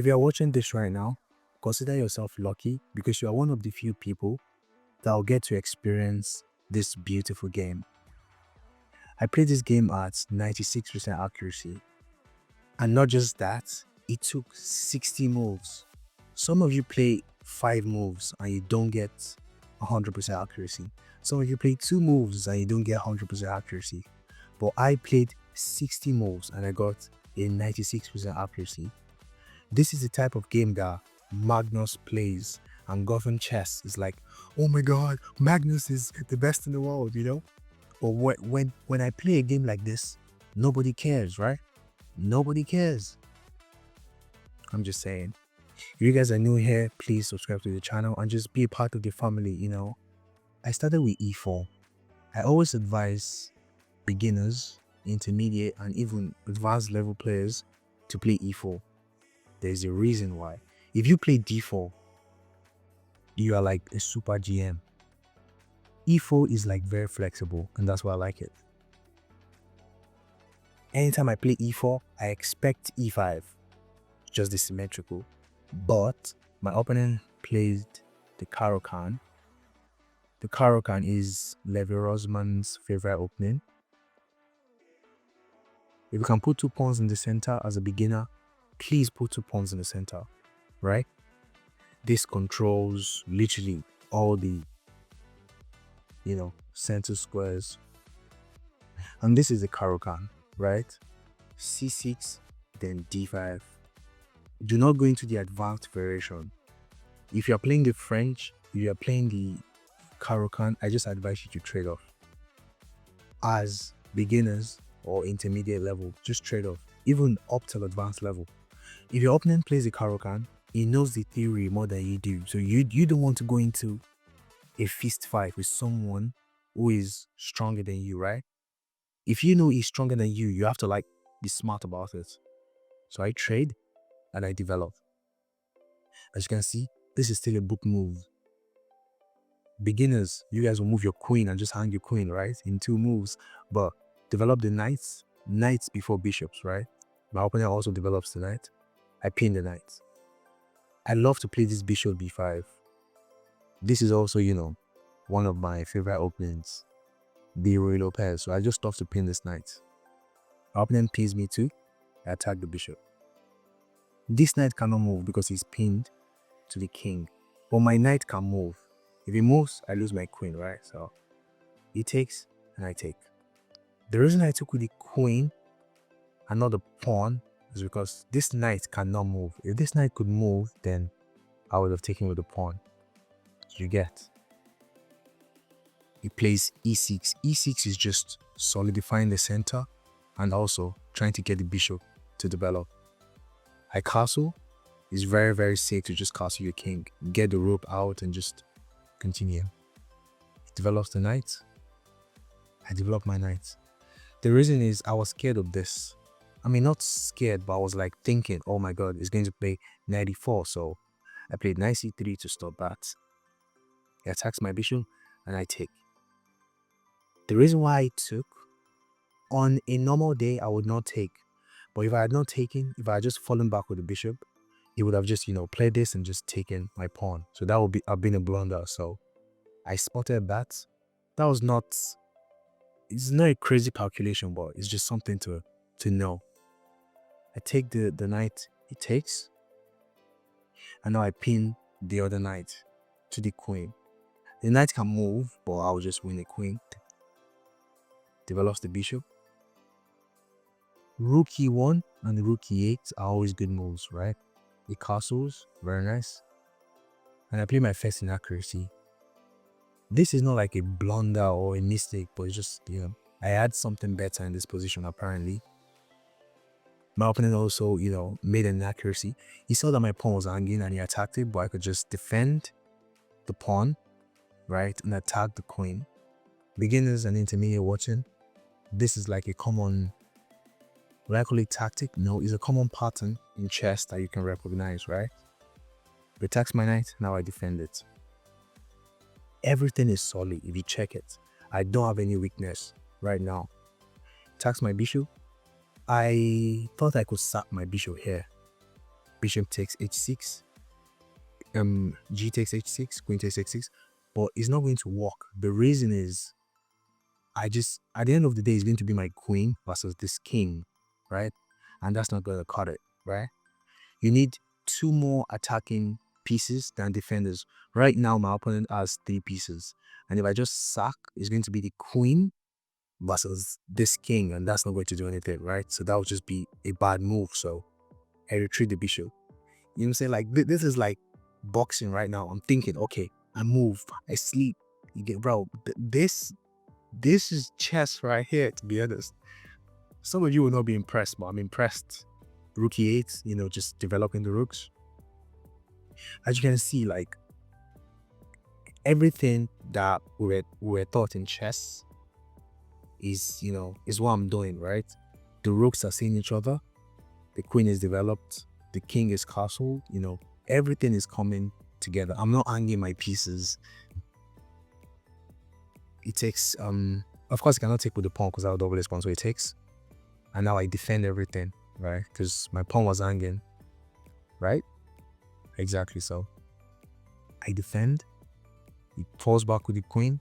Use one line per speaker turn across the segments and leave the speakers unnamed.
If you are watching this right now, consider yourself lucky because you are one of the few people that will get to experience this beautiful game. I played this game at 96% accuracy. And not just that, it took 60 moves. Some of you play 5 moves and you don't get 100% accuracy. Some of you play 2 moves and you don't get 100% accuracy. But I played 60 moves and I got a 96% accuracy. This is the type of game that Magnus plays, and Gotham Chess is like, oh my god, Magnus is the best in the world, you know? But when I play a game like this, nobody cares, right? Nobody cares. I'm just saying. If you guys are new here, please subscribe to the channel and just be a part of the family, you know? I started with e4. I always advise beginners, intermediate, and even advanced level players to play e4. There's a reason why. If you play d4, you are like a super GM. e4 is like very flexible, and that's why I like it. Anytime I play e4, I expect e5, just the symmetrical. But my opponent played the Caro-Kann. The Caro-Kann is Levi Rosman's favorite opening. If you can put 2 pawns in the center as a beginner, please put 2 pawns in the center, right? This controls literally all the, center squares. And this is the Caro-Kann, right? c6, then d5. Do not go into the advanced variation. If you're playing the French, if you're playing the Caro-Kann, I just advise you to trade off. As beginners or intermediate level, just trade off, even up till advanced level. If your opponent plays the Caro-Kann, he knows the theory more than you do. So you don't want to go into a fist fight with someone who is stronger than you, right? If you know he's stronger than you, you have to be smart about it. So I trade and I develop. As you can see, this is still a book move. Beginners, you guys will move your queen and just hang your queen, right? In 2 moves. But develop the knights before bishops, right? My opponent also develops the knight. I pin the knight. I love to play this bishop b5. This is also, one of my favorite openings, the Ruy Lopez. So I just love to pin this knight. My opponent pins me too. I attack the bishop. This knight cannot move because he's pinned to the king. But my knight can move. If he moves, I lose my queen, right? So he takes and I take. The reason I took with the queen and not the pawn is because this knight cannot move. If this knight could move, then I would have taken with the pawn. You get. He plays e6. e6 is just solidifying the center and also trying to get the bishop to develop. I castle. It's very, very safe to just castle your king. Get the rook out and just continue. He develops the knight. I develop my knight. The reason is I was scared of this. I mean, not scared, but I was like thinking, oh my god, it's going to play knight e4. So I played knight c3 to stop that. He attacks my bishop and I take. The reason why I took, on a normal day, I would not take. But if I had not taken, if I had just fallen back with the bishop, he would have just, played this and just taken my pawn. So that would have been a blunder. So I spotted that. That was not, it's not a crazy calculation, but it's just something to know. I take the knight, he takes. And now I pin the other knight to the queen. The knight can move, but I'll just win the queen. Develops the bishop. Rook e1 and rook e8 are always good moves, right? The castles, very nice. And I play my first inaccuracy. This is not like a blunder or a mistake, but it's just, I had something better in this position apparently. My opponent also, made an inaccuracy. He saw that my pawn was hanging and he attacked it, but I could just defend the pawn, right? And attack the queen. Beginners and intermediate watching, this is like a common, would I call it tactic? No, it's a common pattern in chess that you can recognize, right? He attacks my knight, now I defend it. Everything is solid if you check it. I don't have any weakness right now. Attacks my bishop. I thought I could sack my bishop here. bishop takes h6, g takes h6, queen takes h6, but it's not going to work. The reason is, at the end of the day, it's going to be my queen versus this king, right? And that's not going to cut it, right? You need two more attacking pieces than defenders. Right now, my opponent has 3 pieces. And if I just sack, it's going to be the queen versus this king, and that's not going to do anything, right? So that would just be a bad move. So I retreat the bishop. You know what I'm saying? Like, this is like boxing right now. I'm thinking, okay, I move, I sleep. You get, bro, this is chess right here, to be honest. Some of you will not be impressed, but I'm impressed. Rook e8, you know, just developing the rooks. As you can see, like, everything that we were taught in chess is, you know, is what I'm doing, right? The rooks are seeing each other, the queen is developed, the king is castled, you know, everything is coming together. I'm not hanging my pieces. It takes, of course, I cannot take with the pawn because I'll double this pawn, so it takes. And now I defend everything, right? Because my pawn was hanging, right? Exactly. So I defend. He falls back with the queen.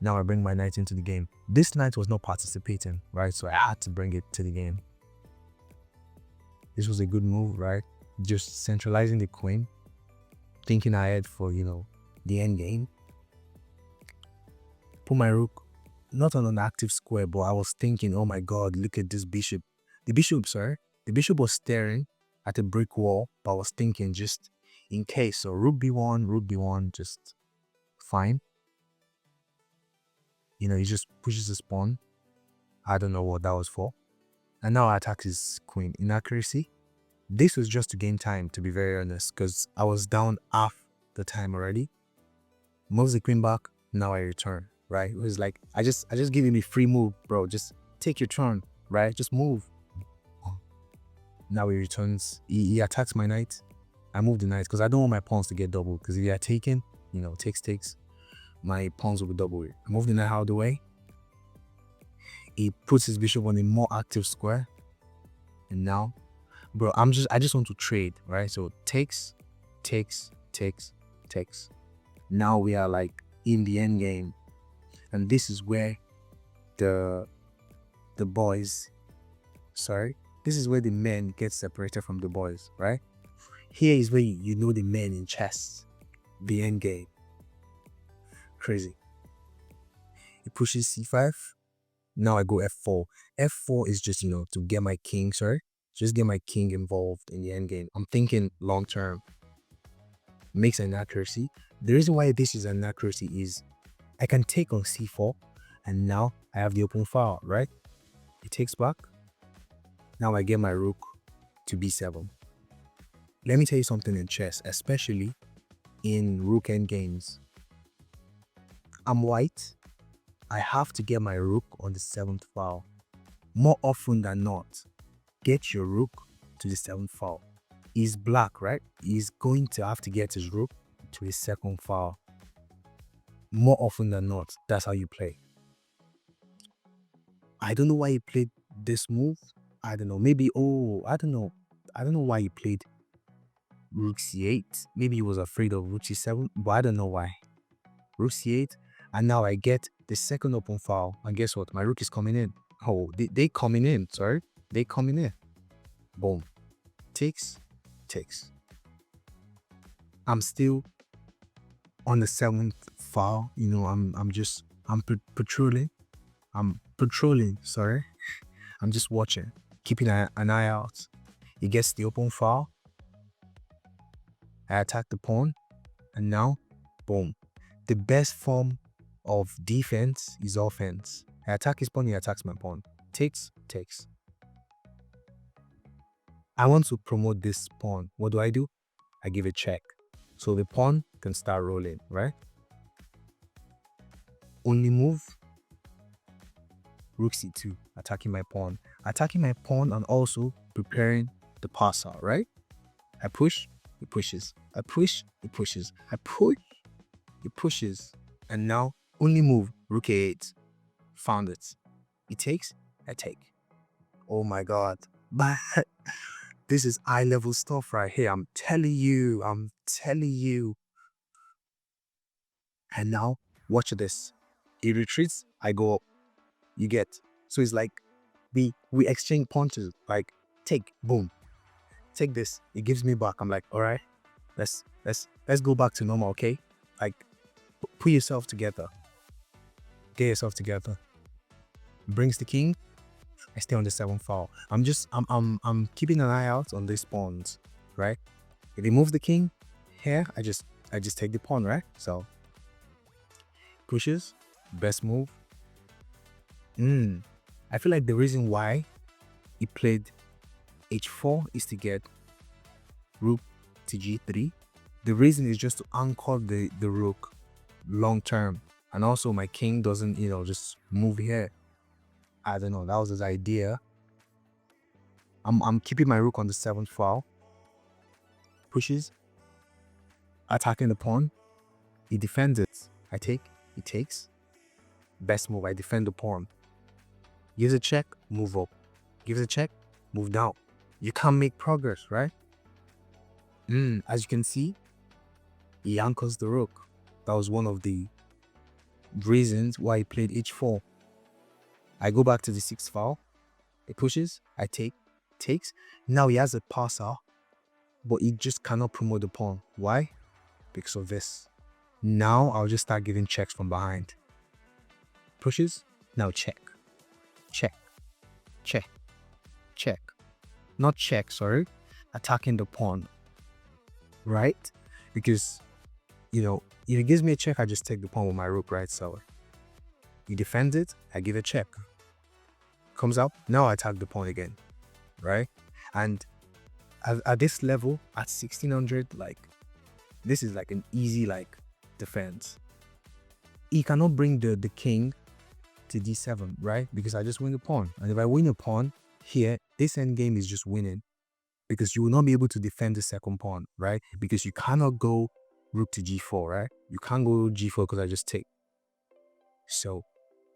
Now I bring my knight into the game. This knight was not participating, right? So I had to bring it to the game. This was a good move, right? Just centralizing the queen, thinking ahead for, you know, the end game. Put my rook not on an active square, but I was thinking, oh my god, look at this bishop. The bishop was staring at a brick wall, but I was thinking just in case. So rook b1, just fine. You know, he just pushes his pawn. I don't know what that was for. And now I attack his queen. Inaccuracy. This was just to gain time, to be very honest, because I was down half the time already. Moves the queen back. Now I return, right? It was like, I just give him a free move, bro. Just take your turn, right? Just move. Now he returns. He attacks my knight. I move the knight because I don't want my pawns to get doubled, because if they are taken, you know, takes, my pawns will be doubled. I move the knight out of the way. He puts his bishop on a more active square. And now, bro, I just want to trade, right? So takes. Now we are like in the end game. And this is where the boys, this is where the men get separated from the boys, right? Here is where you know the men in chess. The end game. Crazy. He pushes c5. Now I go f4. F4 is just, you know, to get my king, just get my king involved in the end game. I'm thinking long term. Makes an accuracy. The reason why this is an accuracy is I can take on c4, and now I have the open file, right? It takes back. Now I get my rook to b7. Let me tell you something in chess, especially in rook end games. I'm white. I have to get my rook on the 7th file. More often than not, get your rook to the 7th file. He's black, right? He's going to have to get his rook to his 2nd file. More often than not, that's how you play. I don't know why he played this move. I don't know. Maybe, I don't know. I don't know why he played rook c8. Maybe he was afraid of rook c7, but I don't know why. Rook c8, and now I get the 2nd open file. And guess what? My rook is coming in. Oh, they coming in. They coming in. Boom. Takes. I'm still on the 7th file. You know, I'm patrolling. I'm just watching, keeping an eye out. He gets the open file. I attack the pawn, and now, boom. The best form of defense is offense. I attack his pawn, he attacks my pawn. Takes. I want to promote this pawn. What do? I give a check. So the pawn can start rolling, right? Only move, rook c2, attacking my pawn. And also preparing the pass out, right? I push, he pushes. I push, he pushes. I push, he pushes. And now, only move, rook a8. Found it. He takes, I take. Oh my god. But This is high level stuff right here. I'm telling you. And now, watch this. He retreats, I go up. You get. So it's like we exchange punches. Like, take, boom. Take this. It gives me back. I'm like, all right, let's go back to normal, okay? Like, put yourself together. Get yourself together. Brings the king. I stay on the 7th file. I'm keeping an eye out on these pawns, right? If he moves the king here, I just take the pawn, right? So pushes, best move. I feel like the reason why he played h4 is to get rook to g3. The reason is just to anchor the rook long term, and also my king doesn't, just move here. I don't know, that was his idea. I'm keeping my rook on the 7th file. Pushes, attacking the pawn. He defends it. I take, he takes. Best move, I defend the pawn. Gives a check, move up. Gives a check, move down. You can't make progress, right? As you can see, he anchors the rook. That was one of the reasons why he played h4. I go back to the 6th file. He pushes, I take, takes. Now he has a passer, but he just cannot promote the pawn. Why? Because of this. Now I'll just start giving checks from behind. Pushes, now check, check, check, check. Not check, sorry. Attacking the pawn, right? Because, if he gives me a check, I just take the pawn with my rook, right? So he defends it, I give a check. Comes out, now I attack the pawn again, right? And at this level, at 1600, like, this is like an easy, like, defense. He cannot bring the king to d7, right? Because I just win the pawn. And if I win a pawn here, this endgame is just winning, because you will not be able to defend the second pawn, right? Because you cannot go rook to g4, right? You can't go g4 because I just take. So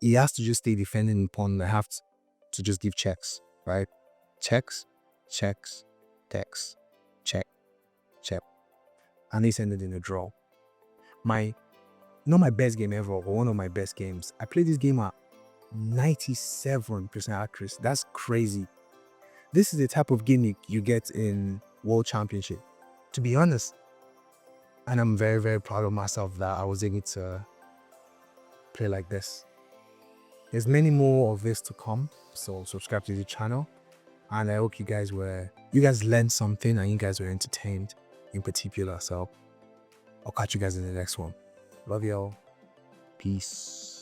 he has to just stay defending the pawn, and I have to just give checks, right? Checks, checks, checks, check, check. And this ended in a draw. Not my best game ever, but one of my best games. I played this game at 97% accuracy. That's crazy. This is the type of gimmick you get in World Championship, to be honest. And I'm very, very proud of myself that I was able to play like this. There's many more of this to come, so subscribe to the channel. And I hope you guys learned something and you guys were entertained in particular. So I'll catch you guys in the next one. Love y'all. Peace.